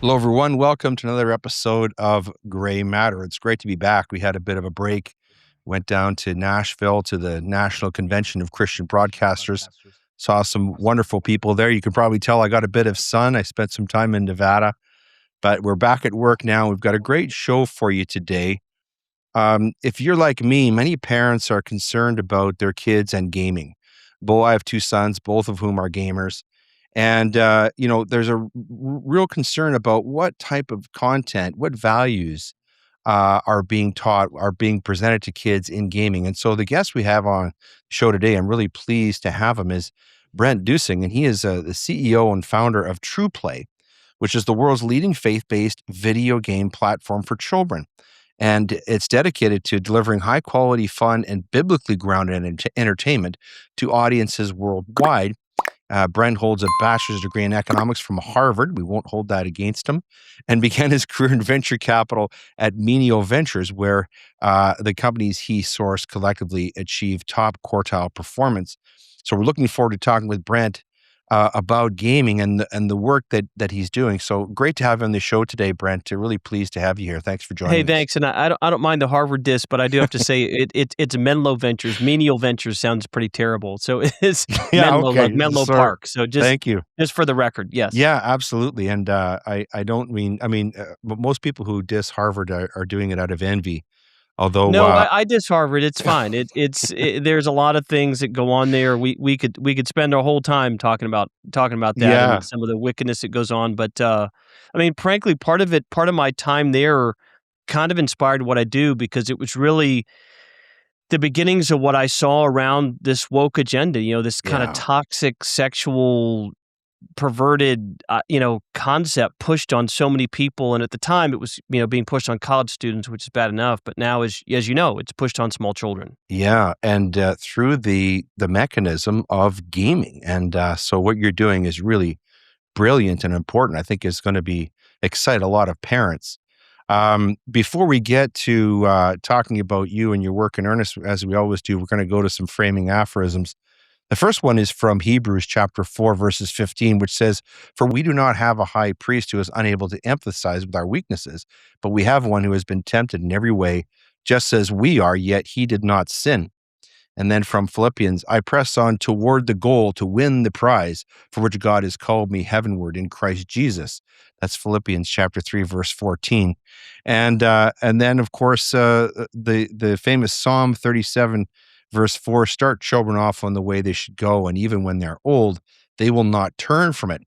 Hello, everyone. Welcome to another episode of Gray Matter. It's great to be back. We had a bit of a break. Went down to Nashville to the National Convention of Christian Broadcasters. Saw some wonderful people there. You can probably tell I got a bit of sun. I spent some time in Nevada, but we're back at work now. We've got a great show for you today. If you're like me, many parents are concerned about their kids and gaming. I have two sons, both of whom are gamers. And, there's a real concern about what type of content, what values are being taught, are being presented to kids in gaming. And so the guest we have on the show today, I'm really pleased to have him, is Brent Dusing. And he is the CEO and founder of TruPlay, which is the world's leading faith-based video game platform for children. And it's dedicated to delivering high quality, fun, and biblically grounded entertainment to audiences worldwide. Brent holds a bachelor's degree in economics from Harvard. We won't hold that against him. And began his career in venture capital at Menio Ventures, where the companies he sourced collectively achieved top quartile performance. So we're looking forward to talking with Brent about gaming and the work that he's doing. So great to have you on the show today, Brent. Really pleased to have you here. Thanks for joining Hey, us. thanks. And I don't mind the Harvard diss, but I do have to say it's Menlo Ventures. Menial Ventures sounds pretty terrible. So it's Menlo, okay. like Menlo Park. So Thank you. Just for the record, yes. Yeah, absolutely. And I don't mean, but most people who diss Harvard are doing it out of envy. Although, No, I diss Harvard. It's fine. There's a lot of things that go on there. We could spend our whole time talking about that yeah, and some of the wickedness that goes on. But frankly, part of my time there kind of inspired what I do, because it was really the beginnings of what I saw around this woke agenda, this kind of toxic, sexual, perverted, concept pushed on so many people. And at the time it was, being pushed on college students, which is bad enough. But now, as you know, it's pushed on small children. yeah, and through the mechanism of gaming. And so what you're doing is really brilliant and important. I think is going to be excite a lot of parents. Before we get to talking about you and your work in earnest, as we always do, we're going to go to some framing aphorisms. The first one is from Hebrews chapter 4, verses 15, which says, "For we do not have a high priest who is unable to empathize with our weaknesses, but we have one who has been tempted in every way, just as we are, yet he did not sin." And then from Philippians, "I press on toward the goal to win the prize for which God has called me heavenward in Christ Jesus." That's Philippians chapter 3, verse 14. And then, of course, the famous Psalm 37, verse 4, "Start children off on the way they should go, and even when they're old, they will not turn from it."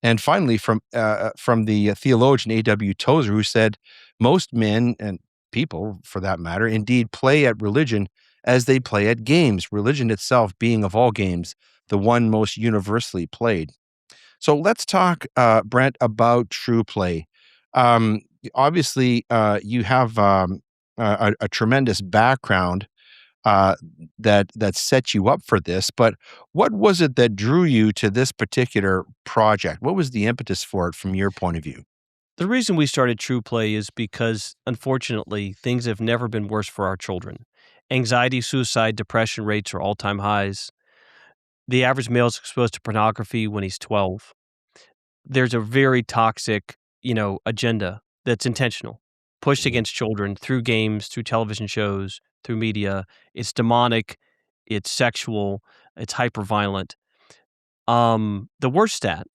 And finally, from the theologian A.W. Tozer, who said, "Most men and people, for that matter, indeed play at religion as they play at games, religion itself being of all games the one most universally played." So let's talk, Brent, about TruPlay. Obviously, you have a tremendous background uh, that set you up for this. But what was it that drew you to this particular project? What was the impetus for it from your point of view? The reason we started TruPlay is because, unfortunately, things have never been worse for our children. Anxiety, suicide, depression rates are all-time highs. The average male is exposed to pornography when he's 12. There's a very toxic, agenda that's intentional, pushed against children through games, through television shows, through media. It's demonic, it's sexual, it's hyper-violent. The worst stat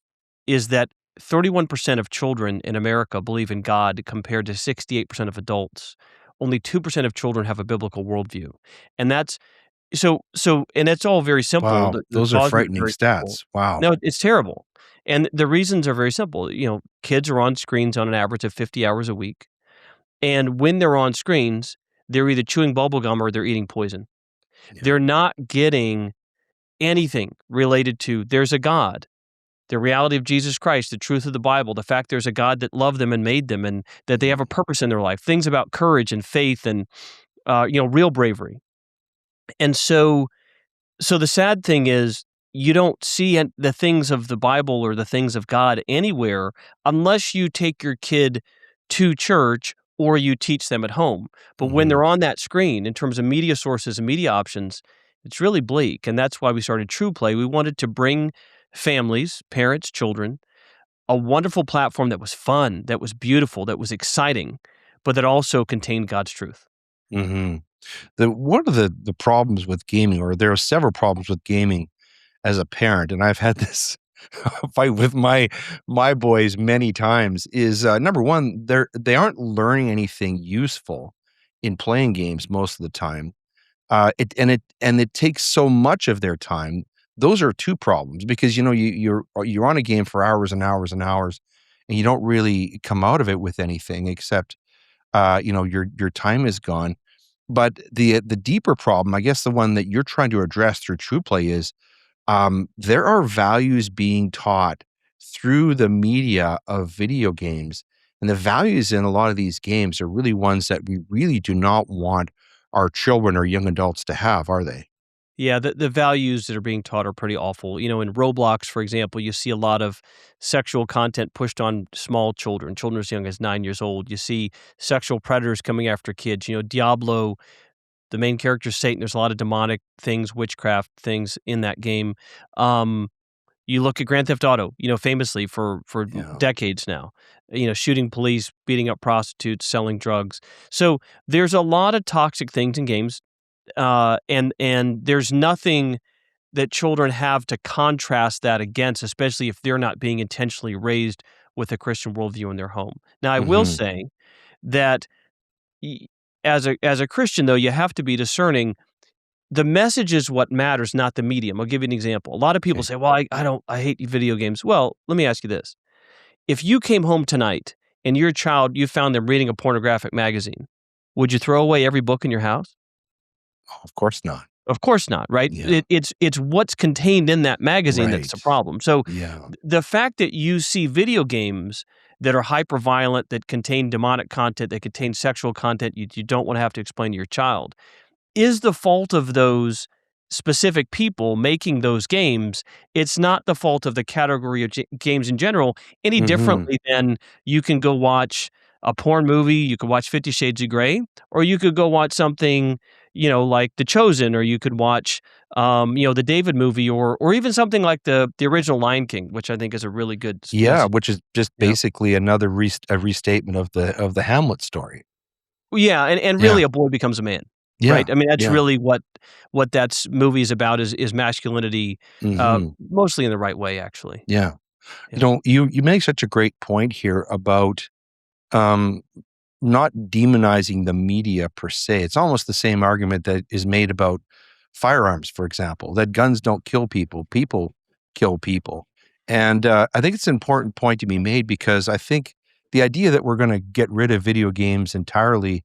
is that 31% of children in America believe in God, compared to 68% of adults. Only 2% of children have a biblical worldview. And that's and it's all very simple. Wow, The those are causes frightening very simple. stats. Wow. No, it's terrible. And the reasons are very simple. Kids are on screens on an average of 50 hours a week. And when they're on screens, they're either chewing bubble gum or they're eating poison. Yeah. They're not getting anything related to there's a God, the reality of Jesus Christ, the truth of the Bible, the fact there's a God that loved them and made them, and that they have a purpose in their life, things about courage and faith and, real bravery. And so the sad thing is, you don't see the things of the Bible or the things of God anywhere unless you take your kid to church or you teach them at home. But when they're on that screen, in terms of media sources and media options, it's really bleak. And that's why we started TruPlay. We wanted to bring families, parents, children, a wonderful platform that was fun, that was beautiful, that was exciting, but that also contained God's truth. Hmm. One of the problems with gaming, or there are several problems with gaming as a parent, and I've had this fight with my boys many times, is number one, they aren't learning anything useful in playing games most of the time. It takes so much of their time. Those are two problems because you're on a game for hours and hours and hours, and you don't really come out of it with anything except your time is gone. But the deeper problem, I guess the one that you're trying to address through TruePlay is there are values being taught through the media of video games. And the values in a lot of these games are really ones that we really do not want our children or young adults to have, are they? Yeah, the values that are being taught are pretty awful. In Roblox, for example, you see a lot of sexual content pushed on small children as young as 9 years old. You see sexual predators coming after kids. Diablo, the main character is Satan. There's a lot of demonic things, witchcraft things in that game. You look at Grand Theft Auto, famously for Yeah. decades now, shooting police, beating up prostitutes, selling drugs. So there's a lot of toxic things in games, and there's nothing that children have to contrast that against, especially if they're not being intentionally raised with a Christian worldview in their home. Now, I will Hmm. say that y- as a Christian, though, you have to be discerning. The message is what matters, not the medium. I'll give you an example. A lot of people Okay. say, "Well, I hate video games." Well, let me ask you this: if you came home tonight and your child, you found them reading a pornographic magazine, would you throw away every book in your house? Oh, of course not. Of course not, right? Yeah. It's what's contained in that magazine that's Right. the problem. So Yeah. the fact that you see video games that are hyper violent, that contain demonic content, that contain sexual content, you don't want to have to explain to your child is the fault of those specific people making those games. It's not the fault of the category of games in general, any Hmm. differently than you can go watch a porn movie, you could watch 50 Shades of Grey, or you could go watch something, like The Chosen, or you could watch, the David movie, or even something like the original Lion King, which I think is a really good Yeah, message. which is just Yeah. basically another a restatement of the Hamlet story. Well, yeah, and really Yeah. a boy becomes a man, Yeah. right? I mean, that's Yeah. really what that's movie is about is masculinity, Hmm. mostly in the right way, actually. Yeah. Yeah, You make such a great point here about um, not demonizing the media per se. It's almost the same argument that is made about firearms, for example, that guns don't kill people, people kill people. And I think it's an important point to be made because I think the idea that we're going to get rid of video games entirely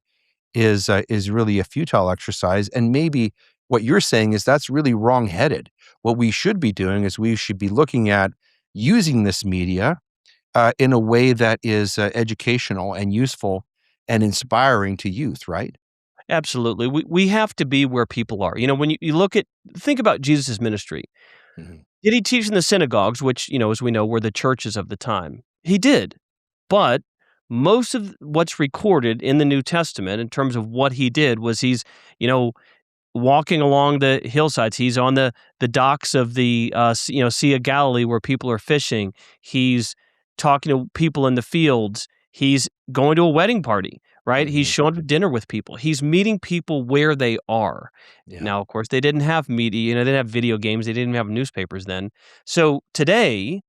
is really a futile exercise. And maybe what you're saying is that's really wrong-headed. What we should be doing is we should be looking at using this media in a way that is educational and useful and inspiring to youth, right? absolutely. We have to be where people are. When you think about Jesus' ministry, Mhm. did he teach in the synagogues, which, as we know, were the churches of the time? He did. But most of what's recorded in the New Testament in terms of what he did was he's, you know, walking along the hillsides. He's on the docks of the Sea of Galilee where people are fishing. He's talking to people in the fields. He's going to a wedding party, right? He's Mhm. showing up at dinner with people. He's meeting people where they are. Yeah. Now, of course, they didn't have media, they didn't have video games, they didn't have newspapers then. So today,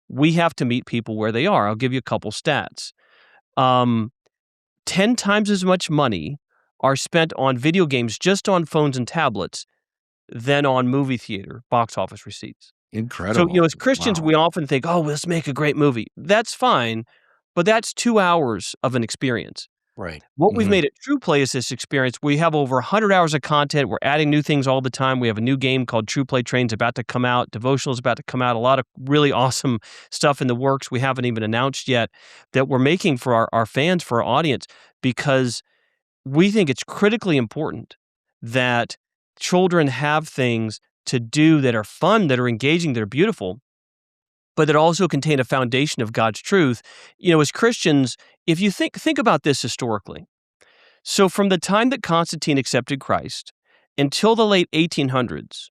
we have to meet people where they are. I'll give you a couple stats. Um, 10 times as much money are spent on video games just on phones and tablets than on movie theater box office receipts. So, Incredible. as Christians, Wow. we often think, "Oh, let's make a great movie." That's fine, but that's 2 hours of an experience. Right. What we've Mhm. made at TruePlay is this experience. We have over 100 hours of content. We're adding new things all the time. We have a new game called TruePlay Train's about to come out. Devotional is about to come out. A lot of really awesome stuff in the works we haven't even announced yet that we're making for our fans, for our audience, because we think it's critically important that children have things to do that are fun, that are engaging, that are beautiful, but that also contain a foundation of God's truth. As Christians, if you think about this historically, so from the time that Constantine accepted Christ until the late 1800s,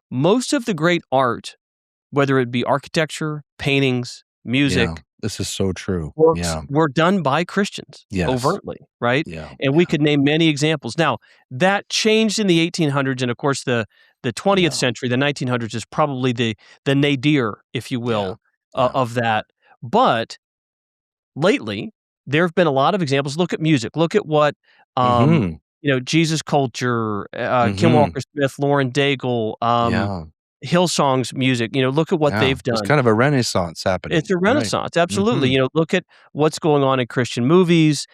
most of the great art, whether it be architecture, paintings, Yeah. music, This is so true. works Yeah. were done by Christians Yes. overtly, right? Yeah. And we could name many examples. Now, that changed in the 1800s, and of course, the 20th Yeah. century, the 1900s is probably the nadir, if you Yeah. will, Yeah. of that. But lately, there have been a lot of examples. Look at music. Look at what, Mhm. Jesus Culture, Kim Mhm. Walker Smith, Lauren Daigle, Yeah. Hillsong's music. Look at what Yeah. they've There's done. kind of a renaissance It's happening. a Right. renaissance, absolutely. Mhm. Look at what's going on in Christian movies,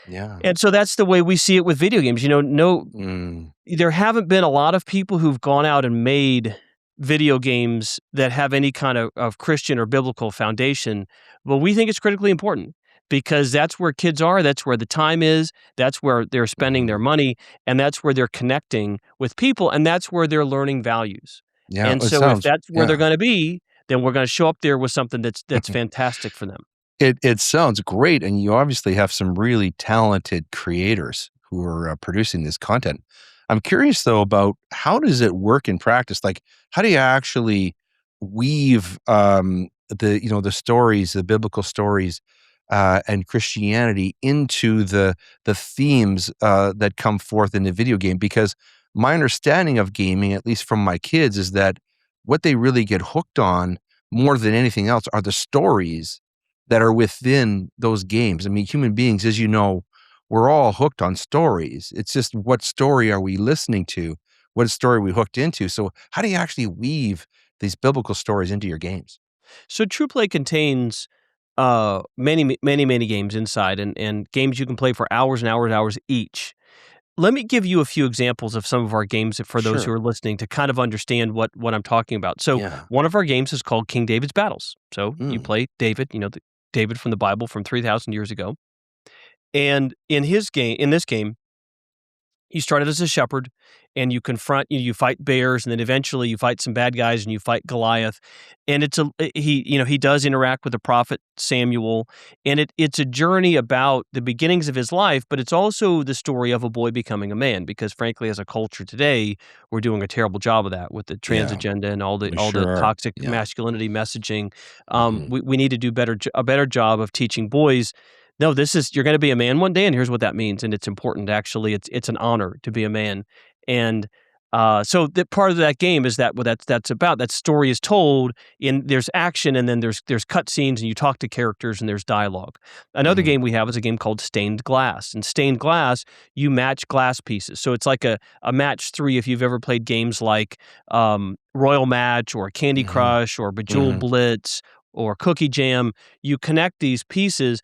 Yeah. and so that's the way we see it with video games. No, Mm. there haven't been a lot of people who've gone out and made video games that have any kind of Christian or biblical foundation, but we think it's critically important because that's where kids are, that's where the time is, that's where they're spending their Mhm. money, and that's where they're connecting with people, and that's where they're learning values. Yeah. And It so if sounds that's where they're yeah. gonna be, then we're gonna show up there with something that's fantastic for them. It sounds great, and you obviously have some really talented creators who are, producing this content. I'm curious, though, about how does it work in practice? Like, how do you actually weave, the stories, the biblical stories, and Christianity into the themes, that come forth in the video game? Because my understanding of gaming, at least from my kids, is that what they really get hooked on more than anything else are the stories that are within those games. I mean, human beings, as you know, we're all hooked on stories. It's just what story are we listening to? What story are we hooked into? So how do you actually weave these biblical stories into your games? So TruPlay contains many games inside, and games you can play for hours and hours and hours each. Let me give you a few examples of some of our games for those who Sure. are listening to kind of understand what I'm talking about. So Yeah. one of our games is called King David's Battles. So you Mm. play David, David from the Bible from 3,000 years ago, and in this game, you started as a shepherd and you fight bears, and then eventually you fight some bad guys and you fight Goliath. And he does interact with the prophet Samuel, and it's a journey about the beginnings of his life, but it's also the story of a boy becoming a man, because frankly, as a culture today, we're doing a terrible job of that with the trans Yeah. agenda and We all the sure are. toxic Yeah. masculinity messaging. Mhm. We need to do a better job of teaching boys, no, you're gonna be a man one day, and here's what that means, and it's important, actually. It's an honor to be a man, and, so the part of that game is that what that's about. That story is told there's action, and then there's cutscenes, and you talk to characters, and there's dialogue. Another Mhm. game we have is a game called Stained Glass. In Stained Glass, you match glass pieces, so it's like a match 3 if you've ever played games like, Royal Match or Candy Mhm. Crush or Bejeweled Mhm. Blitz or Cookie Jam. You connect these pieces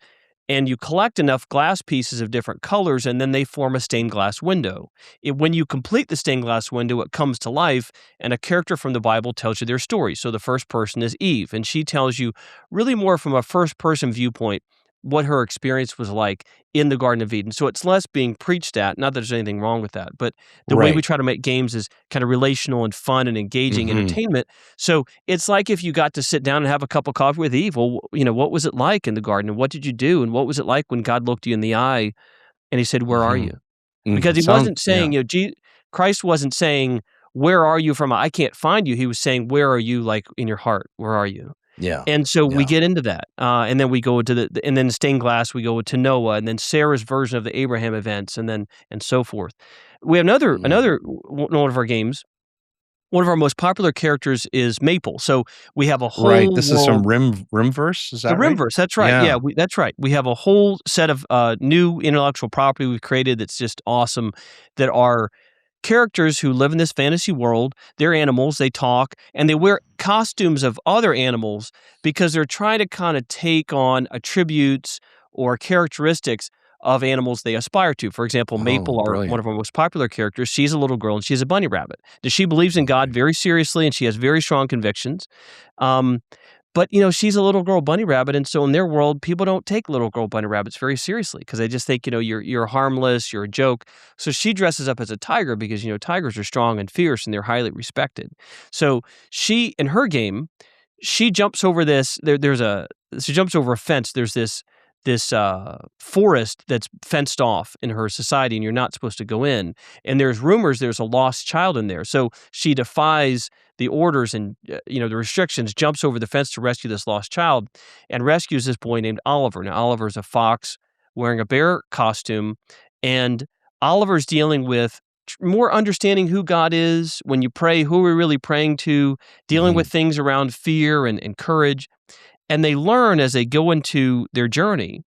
and you collect enough glass pieces of different colors, and then they form a stained glass window. When you complete the stained glass window, it comes to life, and a character from the Bible tells you their story. So the first person is Eve, and she tells you really more from a first person viewpoint what her experience was like in the Garden of Eden. So it's less being preached at, not that there's anything wrong with that, but the way we Right. try to make games is kind of relational and fun and engaging Mhm. entertainment. So it's like if you got to sit down and have a cup of coffee with Eve. Well, what was it like in the garden, and what did you do, and what was it like when God looked you in the eye and He said, "Where are you?" Mhm. Mm. Because He Sounds wasn't yeah. saying, Christ wasn't saying, "Where are you from? I can't find you." He was saying, "Where are you, like in your heart? Where are you?" Yeah. And so we Yeah. get into that, and then we go into and then stained glass. We go to Noah, and then Sarah's version of the Abraham events, and so forth. We have Mm. one of our games. One of our most popular characters is Maple. So we have a Right. whole This is some world. Rimverse, is The that right? Rimverse, that's right. Yeah, Yeah. that's right. We have a whole set of new intellectual property we've created that's just awesome. That are characters who live in this fantasy world. They're animals, they talk, and they wear costumes of other animals because they're trying to kind of take on attributes or characteristics of animals they aspire to. For example, Oh, Maple, one brilliant. of our most popular characters, she's a little girl and she's a bunny rabbit. She believes in God Okay. very seriously and she has very strong convictions. Um, but she's a little girl bunny rabbit, and so in their world, people don't take little girl bunny rabbits very seriously because they just think, you're harmless, you're a joke. So she dresses up as a tiger because tigers are strong and fierce and they're highly respected. So she in her game, she jumps over this. She jumps over a fence. There's this forest that's fenced off in her society, and you're not supposed to go in. And there's rumors there's a lost child in there. So she defies the orders and the restrictions, jumps over the fence to rescue this lost child, and rescues this boy named Oliver. Now Oliver is a fox wearing a bear costume, and Oliver's dealing with more understanding who God is. When you pray, who are we really praying to? Dealing with Mhm. things around fear and courage. And they learn as they go into their journey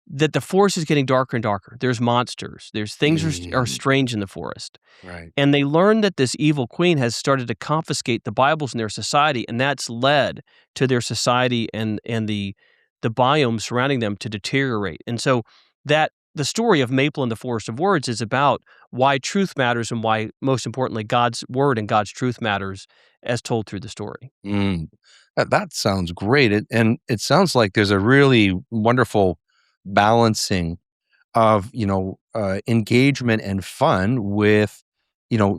that the forest is getting darker and darker. There's monsters. There's things are Mm. strange in the forest. Right. And they learn that this evil queen has started to confiscate the Bibles in their society, and that's led to their society and the biome surrounding them to deteriorate. And so that the story of Maple and the Forest of Words is about why truth matters and why, most importantly, God's word and God's truth matters as told through the story. Mm. That sounds great. And it sounds like there's a really wonderful balancing of, engagement and fun with,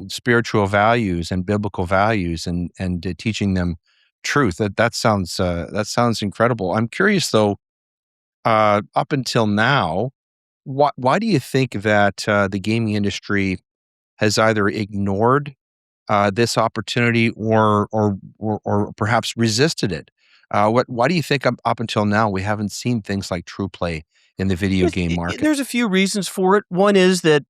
spiritual values and biblical values and teaching them truth. That sounds incredible. I'm curious though, up until now, why do you think that the gaming industry has either ignored this opportunity or perhaps resisted it? Why do you think up until now we haven't seen things like TruPlay in the video game market? There's a few reasons for it. One is that,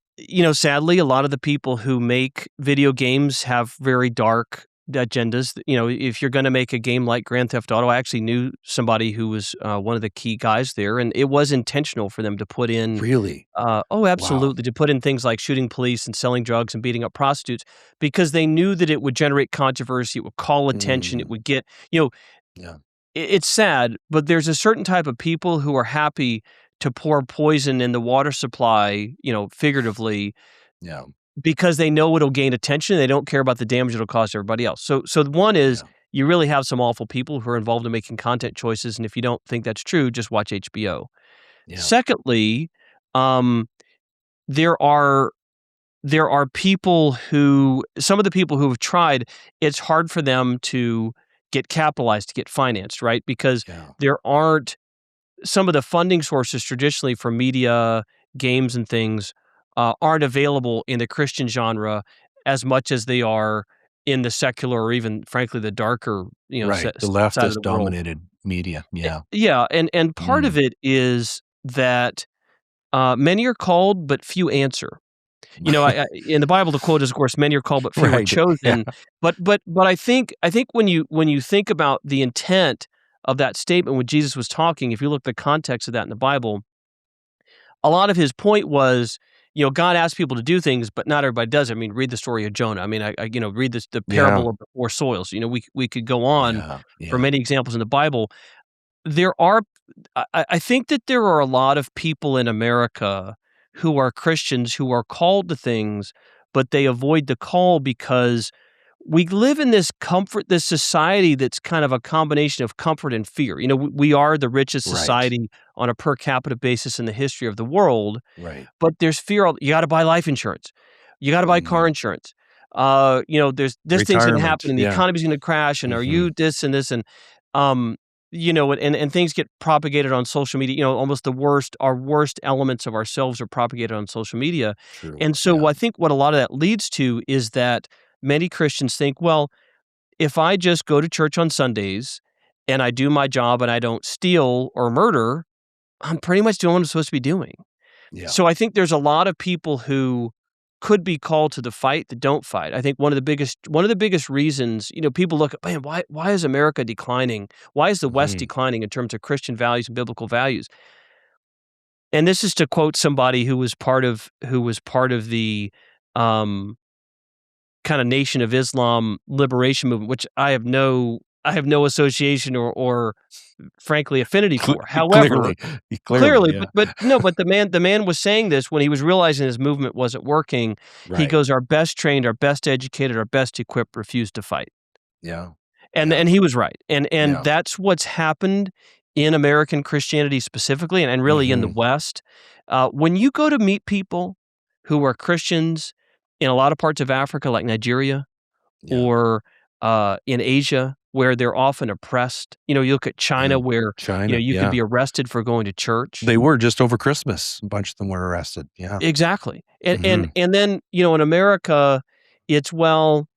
sadly, a lot of the people who make video games have very dark agendas. If you're going to make a game like Grand Theft Auto, I actually knew somebody who was one of the key guys there, and it was intentional for them to put in. Really? Oh, Wow. absolutely, to put in things like shooting police and selling drugs and beating up prostitutes because they knew that it would generate controversy, it would call attention, it Mm, would get, you know, yeah, it's sad, but there's a certain type of people who are happy to pour poison in the water supply, figuratively, yeah, because they know it'll gain attention. They don't care about the damage it'll cause everybody else. So one is yeah, you really have some awful people who are involved in making content choices, and if you don't think that's true, just watch HBO. yeah. Secondly, um, there are there are people who some of the people who have tried, it's hard for them to get capitalized, to get financed, right? Because Yeah. there aren't some of the funding sources traditionally for media, games, and things aren't available in the Christian genre as much as they are in the secular or even, frankly, the darker, Right. The side of leftist the world. dominated media. Yeah. Yeah, and part of Mm. it is that many are called, but few answer. In the Bible, the quote is, of course, "Many are called, but few are Right. Yeah. chosen." But I think when you think about the intent of that statement when Jesus was talking, if you look at the context of that in the Bible, a lot of his point was, God asks people to do things, but not everybody does it. I mean, read the story of Jonah. I mean, read the Yeah. parable of the four soils. We could go on Yeah. for Yeah. many examples in the Bible. There are I think that there are a lot of people in America who are Christians who are called to things, but they avoid the call because we live in this society that's kind of a combination of comfort and fear. We are the richest Right. society on a per capita basis in the history of the world, Right. but there's fear. You got to buy life insurance. You got to buy car Mm. insurance. There's this thing's going to happen, Retirement. and the Yeah. economy's going to crash. And are Hmm. you this and this um, and things get propagated on social media. Almost our worst elements of ourselves are propagated on social media. True. And so Yeah. I think what a lot of that leads to is that many Christians think, well, if I just go to church on Sundays and I do my job and I don't steal or murder, I'm pretty much doing what I'm supposed to be doing. Yeah. So I think there's a lot of people who could be called to the fight that don't fight. I think one of the biggest reasons, people look at, man, why is America declining? Why is the West Hmm. declining in terms of Christian values and biblical values? And this is to quote somebody who was part of the um, kind of Nation of Islam liberation movement, which I have no association or frankly affinity for. However, Clearly. Clearly. clearly, Yeah. but no, but the man was saying this when he was realizing his movement wasn't working. He Right. goes, "Our best trained, our best educated, our best equipped refused to fight." Yeah. And Yeah. and he was right. And Yeah. that's what's happened in American Christianity specifically and really in the Hmm. West. When you go to meet people who are Christians in a lot of parts of Africa, like Nigeria Yeah. or in Asia, where they're often oppressed. You look at China where, China, you could be arrested for going to church. They were just over Christmas. A bunch of them were arrested. Yeah. Exactly. And Mhm. then, in America, it's, well,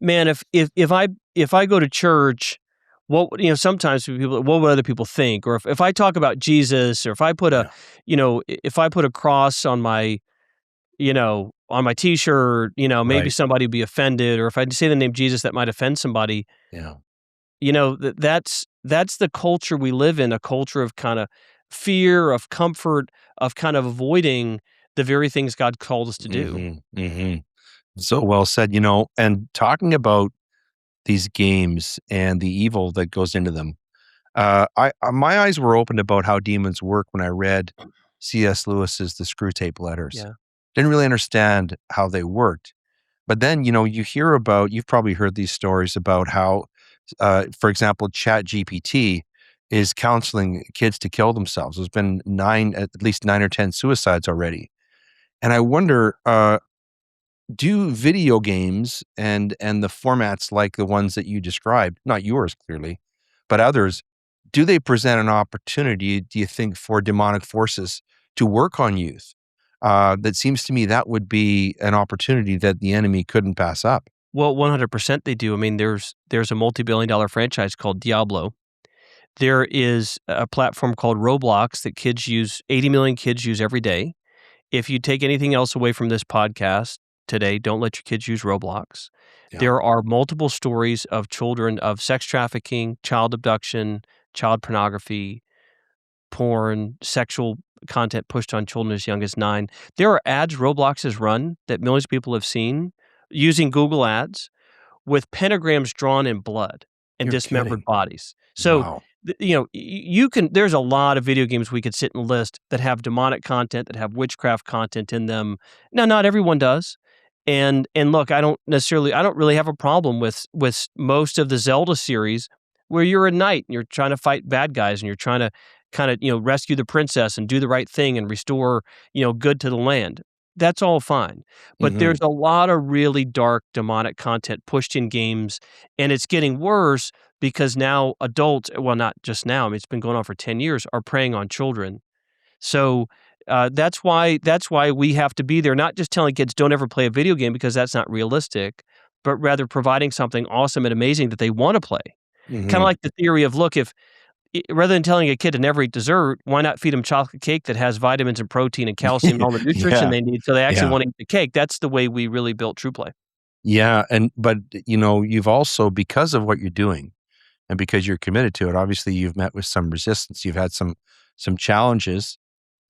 man, if I go to church, sometimes people, what would other people think? Or if I talk about Jesus, or if I put Yeah. if I put a cross on my, on my T-shirt, maybe Right. somebody would be offended. Or if I say the name Jesus, that might offend somebody. Yeah. That's the culture we live in, a culture of kind of fear, of comfort, of kind of avoiding the very things God called us to do. Mhm. Mhm. So well said, and talking about these games and the evil that goes into them. My eyes were opened about how demons work when I read C.S. Lewis's The Screw Tape Letters. Yeah. Didn't really understand how they worked. But then, you hear about, you've probably heard these stories about how, for example, Chat GPT is counseling kids to kill themselves. There's been at least 9 or 10 suicides already. And I wonder, do video games and the formats like the ones that you described, not yours clearly, but others, do they present an opportunity, do you think, for demonic forces to work on youth? That seems to me that would be an opportunity that the enemy couldn't pass up. Well, 100% they do. I mean, there's a multi-billion-dollar franchise called Diablo. There is a platform called Roblox that 80 million kids use every day. If you take anything else away from this podcast today, don't let your kids use Roblox. Yeah. There are multiple stories of children, of sex trafficking, child abduction, child pornography, porn, sexual content pushed on children as young as 9. There are ads Roblox has run that millions of people have seen using Google Ads with pentagrams drawn in blood and You're dismembered kidding. bodies. So, Wow. you can. There's a lot of video games we could sit and list that have demonic content, that have witchcraft content in them. Now, not everyone does, and look, I don't really have a problem with most of the Zelda series where you're a knight and you're trying to fight bad guys and you're trying to kind of rescue the princess and do the right thing and restore good to the land. That's all fine. But Hmm. there's a lot of really dark demonic content pushed in games, and it's getting worse because now adults, well, not just now, I mean, it's been going on for 10 years, are preying on children. So that's why we have to be there, not just telling kids don't ever play a video game because that's not realistic, but rather providing something awesome and amazing that they want to play. Kind of Hmm. like the theory of, look, if rather than telling a kid to never eat dessert, why not feed them chocolate cake that has vitamins and protein and calcium and all the nutrition Yeah. they need so they actually Yeah. want to eat the cake? That's the way we really built TruPlay. Yeah. But you've also, because of what you're doing and because you're committed to it, obviously you've met with some resistance. You've had some challenges.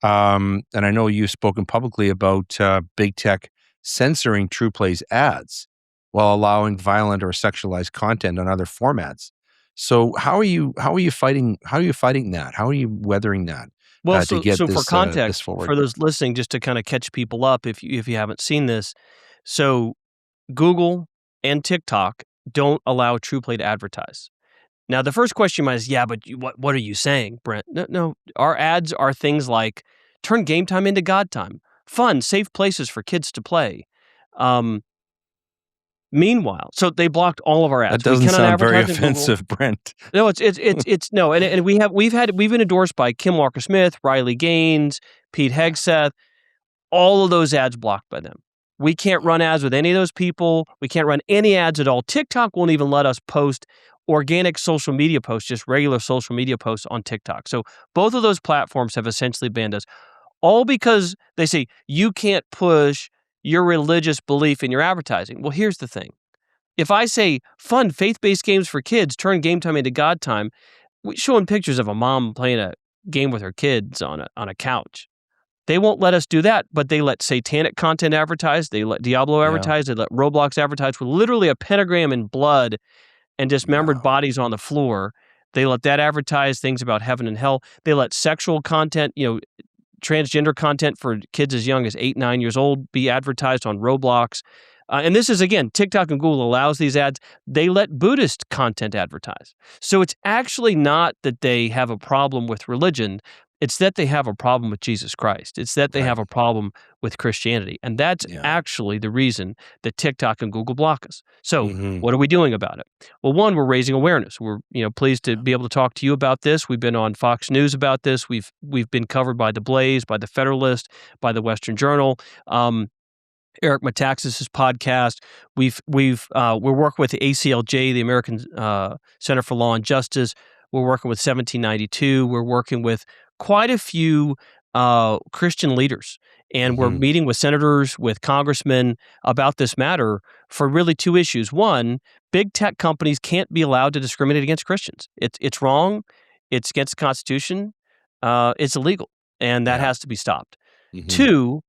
And I know you've spoken publicly about big tech censoring TruePlay's ads while allowing violent or sexualized content on other formats. So how are you fighting that? How are you weathering that Well, to so get so for this context, forward? for those listening, just to kind of catch people up, if you haven't seen this, so Google and TikTok don't allow TruePlay to advertise. Now, the first question is, yeah, but what are you saying, Brent? No, no, our ads are things like turn game time into God time, fun, safe places for kids to play. Um, Meanwhile, so they blocked all of our That ads. We doesn't cannot sound very advertise on Google. offensive, Brent. No, it's no, and we've been endorsed by Kim Walker Smith, Riley Gaines, Pete Yeah. Hegseth, all of those ads blocked by them. We can't run Wow. ads with any of those people. We can't run any ads at all. TikTok won't even let us post organic social media posts, just regular social media posts on TikTok. So both of those platforms have essentially banned us, all because they say you can't push your religious belief in your advertising. Well, here's the thing. If I say fun faith-based games for kids, turn game time into God time, showing pictures of a mom playing a game with her kids on a couch. They won't let us do that, but they let satanic content advertise. They let Diablo Yeah. advertise. They let Roblox advertise with literally a pentagram in blood and dismembered Wow. bodies on the floor. They let that advertise things about heaven and hell. They let sexual content, transgender content for kids as young as 8, 9 years old be advertised on Roblox. And this is, again, TikTok and Google allows these ads. They let Buddhist content advertise. So it's actually not that they have a problem with religion. It's that they have a problem with Jesus Christ. It's that they have Right. a problem with Christianity. And that's Yeah. actually the reason that TikTok and Google block us. So Hmm. what are we doing about it? Well, one, we're raising awareness. We're pleased to Yeah. be able to talk to you about this. We've been on Fox News about this. We've been covered by The Blaze, by The Federalist, by The Western Journal. Eric Metaxas's podcast. We're working with the ACLJ, the American Center for Law and Justice. We're working with 1792. We're working with quite a few Christian leaders, and we're Hmm. meeting with senators, with congressmen about this matter for really two issues. One, big tech companies can't be allowed to discriminate against Christians. It's wrong. It's against the Constitution. It's illegal, and that Yeah. has to be stopped. Hmm. Two,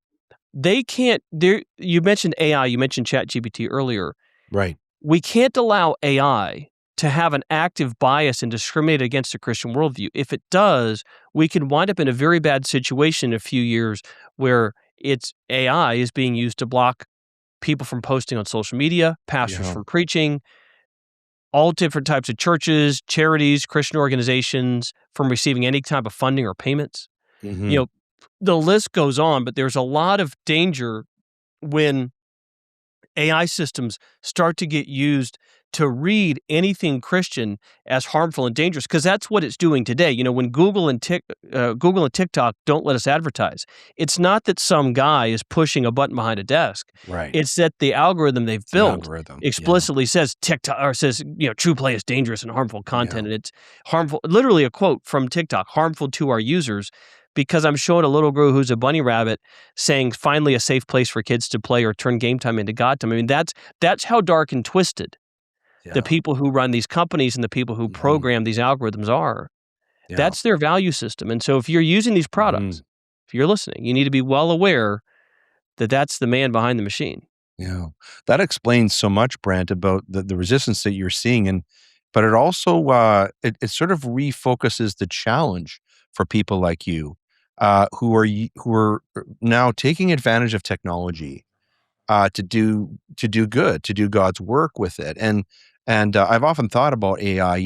they can't there you mentioned AI, you mentioned ChatGPT earlier. Right. We can't allow AI to have an active bias and discriminate against the Christian worldview. If it does, we can wind up in a very bad situation in a few years where its AI is being used to block people from posting on social media, pastors Yeah. from preaching, all different types of churches, charities, Christian organizations from receiving any type of funding or payments. You Hmm. know, the list goes on, but there's a lot of danger when AI systems start to get used to read anything Christian as harmful and dangerous, because that's what it's doing today. When Google and TikTok don't let us advertise, it's not that some guy is pushing a button behind a desk. Right. It's that the algorithm they've It's an built algorithm. Yeah. explicitly says TikTok or says TruPlay is dangerous and harmful Yeah. content, and it's harmful. Literally a quote from TikTok: harmful to our users. Because I'm showing a little girl who's a bunny rabbit saying finally a safe place for kids to play or turn game time into God time. I mean, that's how dark and twisted the Yeah. people who run these companies and the people who Hmm. program these algorithms are. Yeah. That's their value system. And so if you're using these products, Hmm. if you're listening, you need to be well aware that that's the man behind the machine. Yeah. That explains so much, Brent, about the resistance that you're seeing. But it also, it sort of refocuses the challenge for people like you, who are now taking advantage of technology, to do good, to do God's work with it. And I've often thought about AI.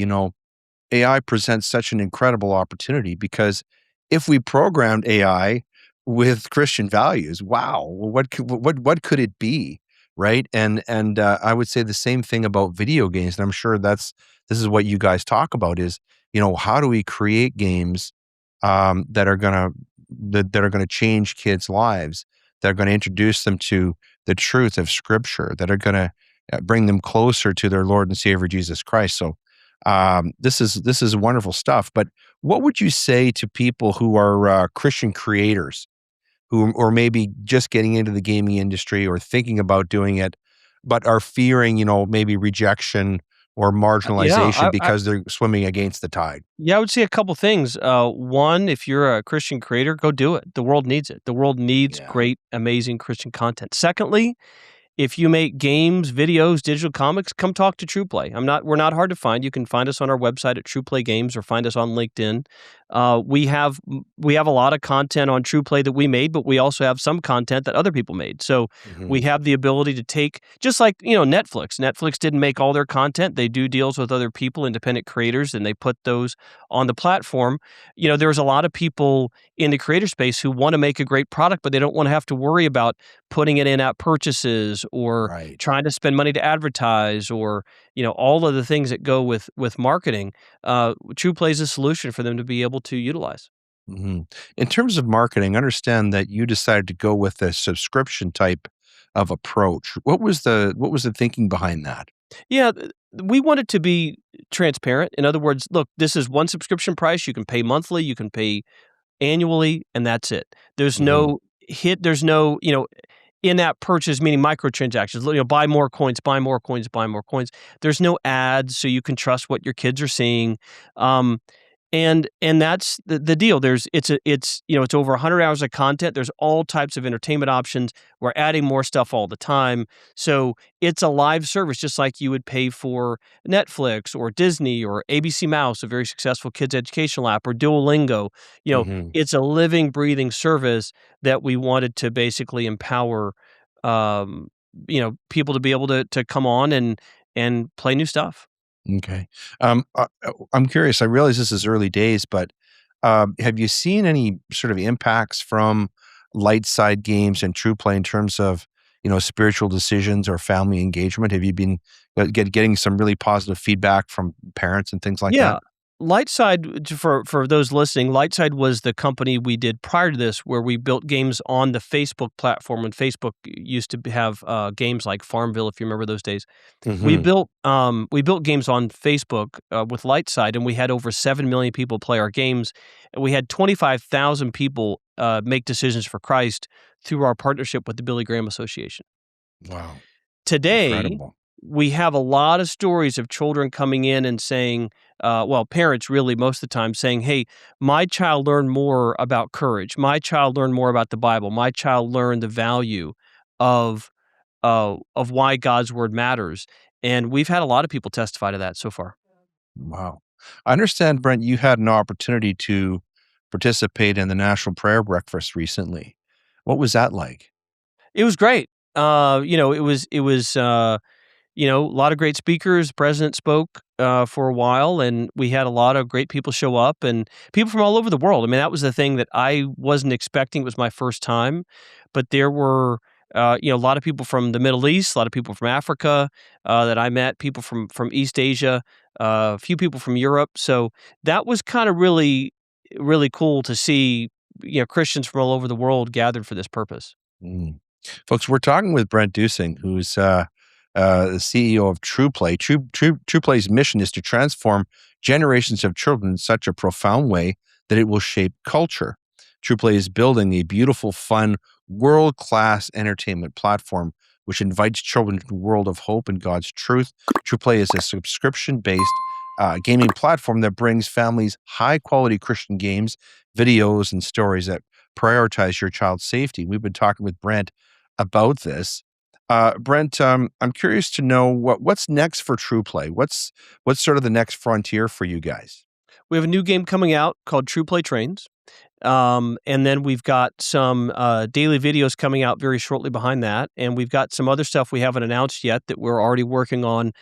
AI presents such an incredible opportunity because if we programmed AI with Christian values, wow, well, what could it be, right? And I would say the same thing about video games, and I'm sure this is what you guys talk about is, how do we create games that are gonna change kids' lives, that are gonna introduce them to the truth of Scripture, that are gonna bring them closer to their Lord and Savior Jesus Christ. So this is wonderful stuff. But what would you say to people who are Christian creators who or maybe just getting into the gaming industry or thinking about doing it, but are fearing, maybe rejection or Yeah, marginalization because they're swimming against the tide? I would say a couple things. One, if you're a Christian creator, go do it. The world needs it. The world needs Yeah. great, amazing Christian content. Secondly, if you make games, videos, digital comics, come talk to TruPlay. We're not hard to find. You can find us on our website at TruPlay Games or find us on LinkedIn. We have a lot of content on TruPlay that we made, but we also have some content that other people made. So we Hmm. have the ability to take, just like Netflix. Netflix didn't make all their content; they do deals with other people, independent creators, and they put those on the platform. There's a lot of people in the creator space who want to make a great product, but they don't want to have to worry about putting it in-app purchases or Right. trying to spend money to advertise or all of the things that go with marketing. TruePlay is a solution for them to be able to utilize. Hmm. In terms of marketing, understand that you decided to go with a subscription type of approach. What was the thinking behind that? Yeah, we want it to be transparent. In other words, look, this is one subscription price. You can pay monthly, you can pay annually, and that's it. There's Hmm. no hit. There's no in-app purchase, meaning microtransactions. Buy more coins, buy more coins, buy more coins. There's no ads, so you can trust what your kids are seeing. Um, and that's the deal. It's over 100 hours of content. There's all types of entertainment options. We're adding more stuff all the time. So it's a live service, just like you would pay for Netflix or Disney or ABC Mouse, a very successful kids educational app, or Duolingo. Hmm. It's a living, breathing service that we wanted to basically empower, um, people to be able to come on and play new stuff. Okay. I'm curious. I realize this is early days, but Have you seen any sort of impacts from light side games and TruPlay in terms of, spiritual decisions or family engagement? Have you been getting some really positive feedback from parents and things like that? Yeah. Lightside, for those listening, Lightside was the company we did prior to this, where we built games on the Facebook platform when Facebook used to have games like Farmville, if you remember those days. Hmm. We built games on Facebook with Lightside, and we had over 7 million people play our games, and we had 25,000 people make decisions for Christ through our partnership with the Billy Graham Association. Wow. Today, Incredible. we have a lot of stories of children coming in and saying, parents really most of the time saying, "Hey, my child learned more about courage. My child learned more about the Bible. My child learned the value of of why God's word matters." And we've had a lot of people testify to that so far. Wow. I understand, Brent, you had an opportunity to participate in the National Prayer Breakfast recently. What was that like? It was great. A lot of great speakers. President spoke for a while, and we had a lot of great people show up and people from all over the world. I mean, that was the thing that I wasn't expecting. It was my first time, but there were, a lot of people from the Middle East, a lot of people from Africa that I met, people from East Asia, a few people from Europe. So that was kind of really, really cool to see, Christians from all over the world gathered for this purpose. Mm. Folks, we're talking with Brent Dusing, who's the CEO of TruPlay. TruPlay's mission is to transform generations of children in such a profound way that it will shape culture. TruPlay is building a beautiful, fun, world-class entertainment platform which invites children to a world of hope and God's truth. TruPlay is a subscription-based gaming platform that brings families high-quality Christian games, videos, and stories that prioritize your child's safety. We've been talking with Brent about this. Brent, I'm curious to know what's next for TruePlay. What's sort of the next frontier for you guys? We have a new game coming out called True Play Trains. And then we've got some daily videos coming out very shortly behind that. And we've got some other stuff we haven't announced yet that we're already working on.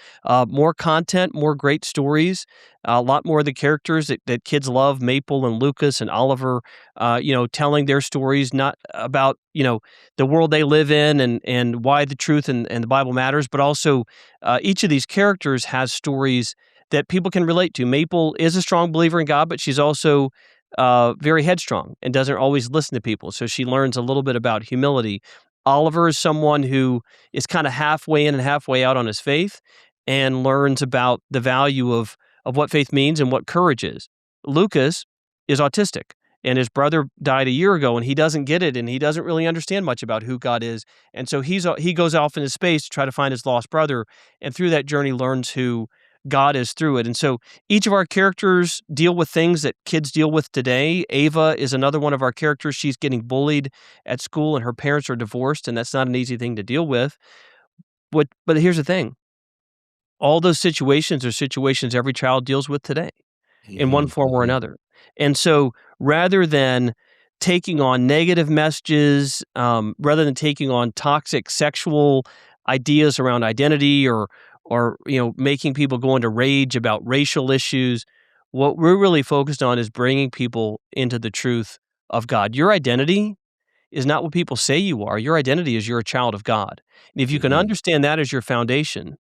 More content, more great stories, a lot more of the characters that kids love, Maple and Lucas and Oliver, telling their stories, not about, the world they live in and why the truth and the Bible matters, but also each of these characters has stories that people can relate to. Maple is a strong believer in God, but she's also very headstrong and doesn't always listen to people. So she learns a little bit about humility. Oliver is someone who is kind of halfway in and halfway out on his faith and learns about the value of what faith means and what courage is. Lucas is autistic and his brother died a year ago and he doesn't get it and he doesn't really understand much about who God is. And so he goes off into space to try to find his lost brother and through that journey learns who God is through it. And so each of our characters deal with things that kids deal with today. Ava is another one of our characters. She's getting bullied at school and her parents are divorced, and that's not an easy thing to deal with. But here's the thing. All those situations are situations every child deals with today in one Hmm. form or Hmm. another. And so rather than taking on negative messages, rather than taking on toxic sexual ideas around identity or making people go into rage about racial issues, what we're really focused on is bringing people into the truth of God. Your identity is not what people say you are. Your identity is you're a child of God. And if you can Hmm. understand that as your foundation,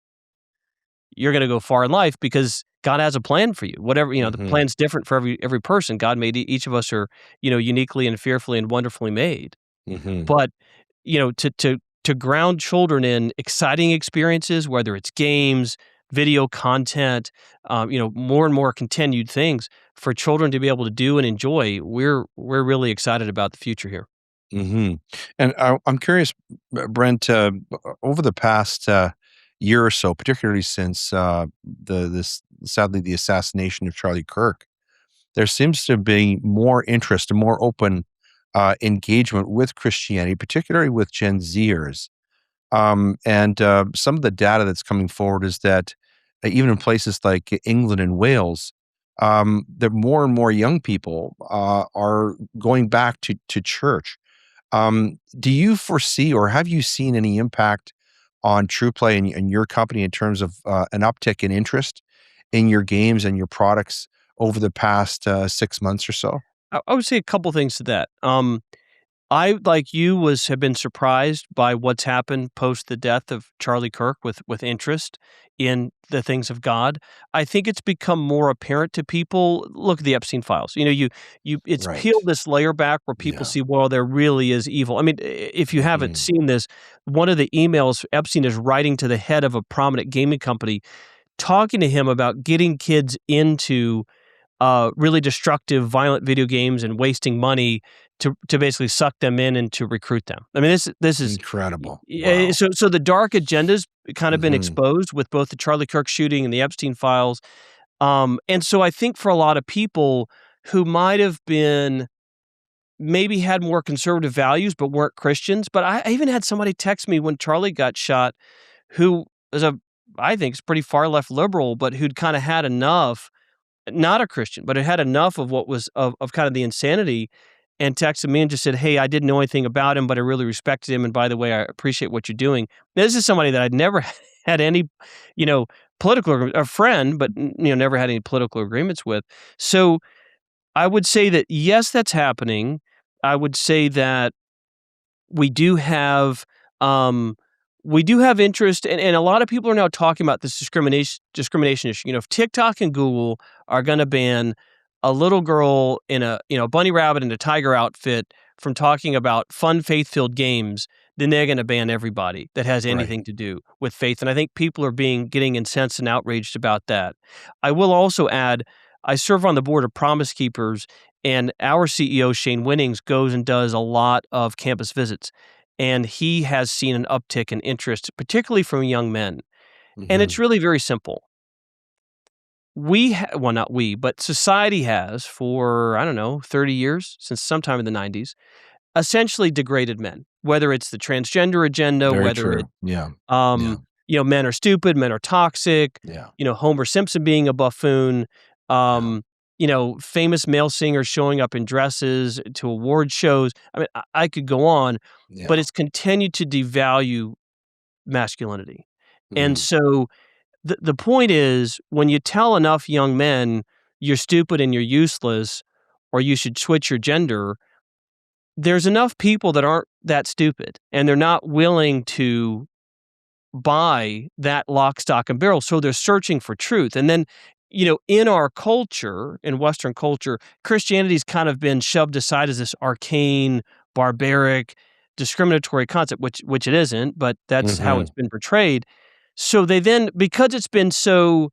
you're gonna go far in life because God has a plan for you. Whatever, the Hmm. plan's different for every person. God made each of us are, uniquely and fearfully and wonderfully made. Hmm. But, to ground children in exciting experiences, whether it's games, video content, more and more continued things for children to be able to do and enjoy, we're really excited about the future here. Hmm. And I'm curious, Brent, over the past year or so, particularly since this sadly the assassination of Charlie Kirk, there seems to be more interest and more open engagement with Christianity, particularly with Gen Zers. And some of the data that's coming forward is that even in places like England and Wales, that more and more young people are going back to church. Do you foresee or have you seen any impact on TruePlay and your company in terms of an uptick in interest in your games and your products over the past 6 months or so? I would say a couple things to that. I, like you, have been surprised by what's happened post the death of Charlie Kirk with interest in the things of God. I think it's become more apparent to people. Look at the Epstein files. It's Right. peeled this layer back where people Yeah. see, well, there really is evil. I mean, if you haven't Hmm. seen this, one of the emails Epstein is writing to the head of a prominent gaming company, talking to him about getting kids into really destructive, violent video games and wasting money to basically suck them in and to recruit them. I mean, this is Incredible. Wow. so the dark agendas kind of been Hmm. exposed with both the Charlie Kirk shooting and the Epstein files. And so I think for a lot of people who might have been maybe had more conservative values but weren't Christians, but I even had somebody text me when Charlie got shot who is I think is pretty far left liberal, but who'd kind of had enough, not a Christian, but it had enough of what was of kind of the insanity, and texted me and just said, "Hey, I didn't know anything about him, but I really respected him, and by the way, I appreciate what you're doing." This is somebody that I'd never had any, you know, a friend, but never had any political agreements with. So I would say that yes, that's happening. I would say that we do have um, we do have interest, and a lot of people are now talking about this discrimination issue. If TikTok and Google are going to ban a little girl in a bunny rabbit and a tiger outfit from talking about fun faith filled games, then they're going to ban everybody that has Right. anything to do with faith. And I think people are getting incensed and outraged about that. I will also add, I serve on the board of Promise Keepers, and our CEO, Shane Winnings, goes and does a lot of campus visits. And he has seen an uptick in interest, particularly from young men. And Hmm. it's really very simple. Well, not we, but society has for, I don't know, 30 years, since sometime in the 90s, essentially degraded men, whether it's the transgender agenda, Very whether it's true. Yeah. Yeah. um, men are stupid, men are toxic, Yeah. Homer Simpson being a buffoon, Yeah. famous male singers showing up in dresses to award shows. I mean, I could go on, but Yeah. it's continued to devalue masculinity. And Mm. so the point is, when you tell enough young men you're stupid and you're useless, or you should switch your gender, there's enough people that aren't that stupid and they're not willing to buy that lock, stock, and barrel. So they're searching for truth. And then, in our culture, in Western culture, Christianity's kind of been shoved aside as this arcane, barbaric, discriminatory concept, which it isn't, but that's how it's Mhm. been portrayed. So they then, because it's been so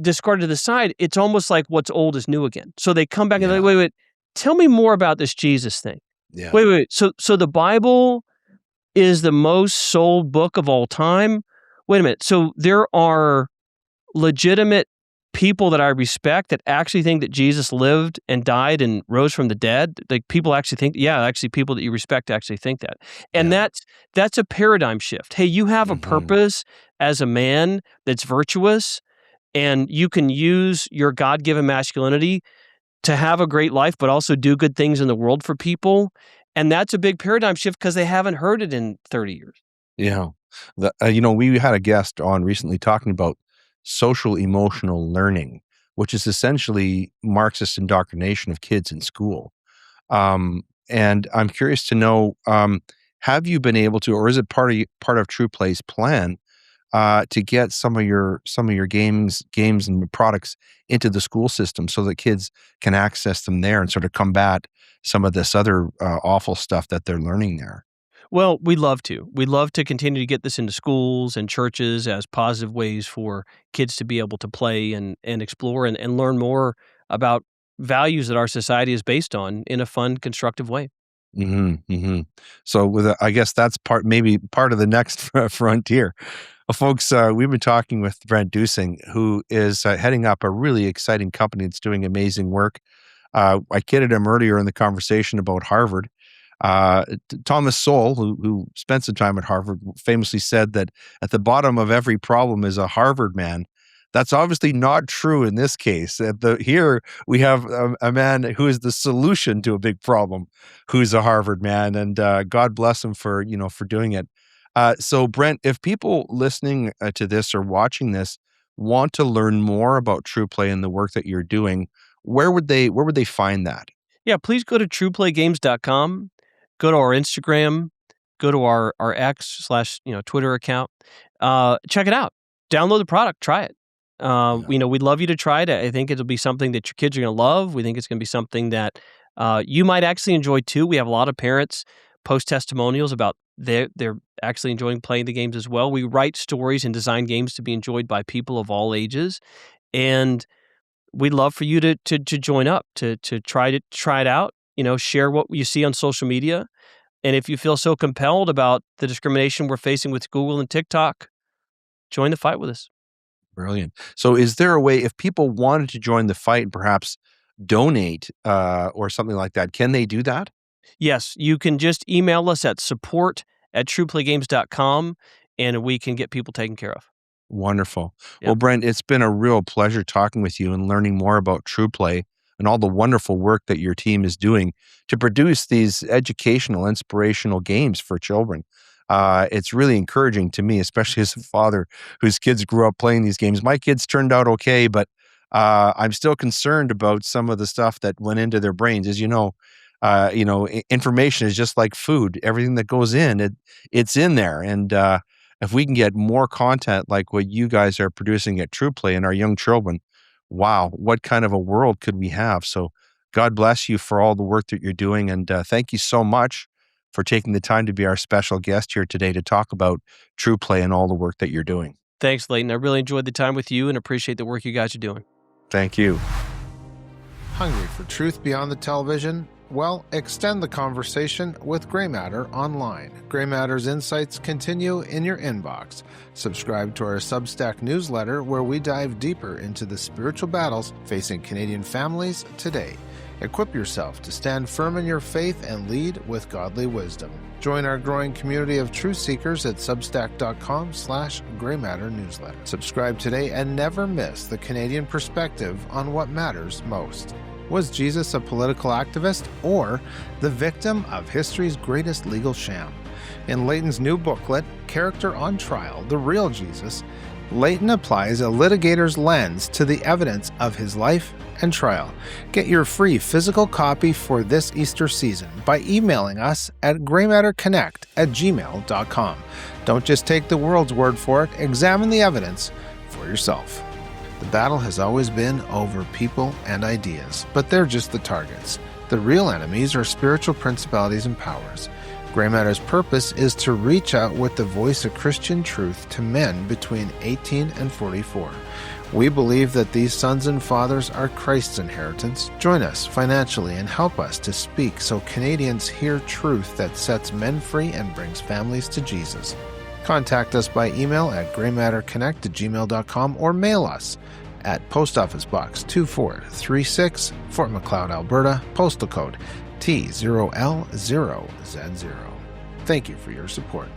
discarded to the side, it's almost like what's old is new again. So they come back and they're like, Yeah. wait, wait, tell me more about this Jesus thing. Yeah. Wait, wait, wait. So the Bible is the most sold book of all time? Wait a minute. So there are legitimate people that I respect that actually think that Jesus lived and died and rose from the dead? Like, people actually think, yeah, actually people that you respect actually think that. And Yeah. that's a paradigm shift. Hey, you have a Mhm. purpose as a man that's virtuous, and you can use your God-given masculinity to have a great life, but also do good things in the world for people. And that's a big paradigm shift because they haven't heard it in 30 years. Yeah. We had a guest on recently talking about social emotional learning, which is essentially Marxist indoctrination of kids in school. And I'm curious to know, have you been able to, or is it part of TruPlay's plan to get some of your games and products into the school system so that kids can access them there and sort of combat some of this other awful stuff that they're learning there? Well, we'd love to. We'd love to continue to get this into schools and churches as positive ways for kids to be able to play and explore and learn more about values that our society is based on in a fun, constructive way. Mhm, mhm. So I guess that's maybe part of the next frontier. Folks, we've been talking with Brent Dusing, who is heading up a really exciting company that's doing amazing work. I kidded him earlier in the conversation about Harvard. Thomas Sowell, who spent some time at Harvard, famously said that at the bottom of every problem is a Harvard man. That's obviously not true in this case. Here we have a man who is the solution to a big problem, who's a Harvard man, and God bless him for doing it. So, Brent, if people listening to this or watching this want to learn more about TruePlay and the work that you're doing, where would they find that? Yeah, please go to TruPlayGames.com, go to our Instagram, go to our X/Twitter account. Check it out. Download the product. Try it. We'd love you to try it. I think it'll be something that your kids are going to love. We think it's going to be something that you might actually enjoy too. We have a lot of parents post testimonials about they're actually enjoying playing the games as well. We write stories and design games to be enjoyed by people of all ages, and we'd love for you to join up, to try it out. Share what you see on social media, and if you feel so compelled about the discrimination we're facing with Google and TikTok, join the fight with us. Brilliant. So is there a way, if people wanted to join the fight and perhaps donate or something like that, can they do that? Yes, you can just email us at support@trueplaygames.com, and we can get people taken care of. Wonderful. Yeah. Well, Brent, it's been a real pleasure talking with you and learning more about TruPlay and all the wonderful work that your team is doing to produce these educational, inspirational games for children. It's really encouraging to me, especially as a father whose kids grew up playing these games. My kids turned out okay, but I'm still concerned about some of the stuff that went into their brains. As information is just like food. Everything that goes in, it's in there. And if we can get more content like what you guys are producing at TruPlay and our young children, wow, what kind of a world could we have? So God bless you for all the work that you're doing. And thank you so much for taking the time to be our special guest here today to talk about TruPlay and all the work that you're doing. Thanks, Leighton. I really enjoyed the time with you and appreciate the work you guys are doing. Thank you. Hungry for truth beyond the television? Well, extend the conversation with Grey Matter online. Grey Matter's insights continue in your inbox. Subscribe to our Substack newsletter where we dive deeper into the spiritual battles facing Canadian families today. Equip yourself to stand firm in your faith and lead with godly wisdom. Join our growing community of truth seekers at substack.com/greymatter newsletter. Subscribe today and never miss the Canadian perspective on what matters most. Was Jesus a political activist or the victim of history's greatest legal sham? In Leighton's new booklet, Character on Trial, The Real Jesus, Leighton applies a litigator's lens to the evidence of his life and trial. Get your free physical copy for this Easter season by emailing us at greymatterconnect@gmail.com. Don't just take the world's word for it, examine the evidence for yourself. The battle has always been over people and ideas, but they're just the targets. The real enemies are spiritual principalities and powers. Grey Matter's purpose is to reach out with the voice of Christian truth to men between 18 and 44. We believe that these sons and fathers are Christ's inheritance. Join us financially and help us to speak so Canadians hear truth that sets men free and brings families to Jesus. Contact us by email at greymatterconnect@gmail.com or mail us at Post Office Box 2436, Fort Macleod, Alberta, postal code T0L0Z0. Thank you for your support.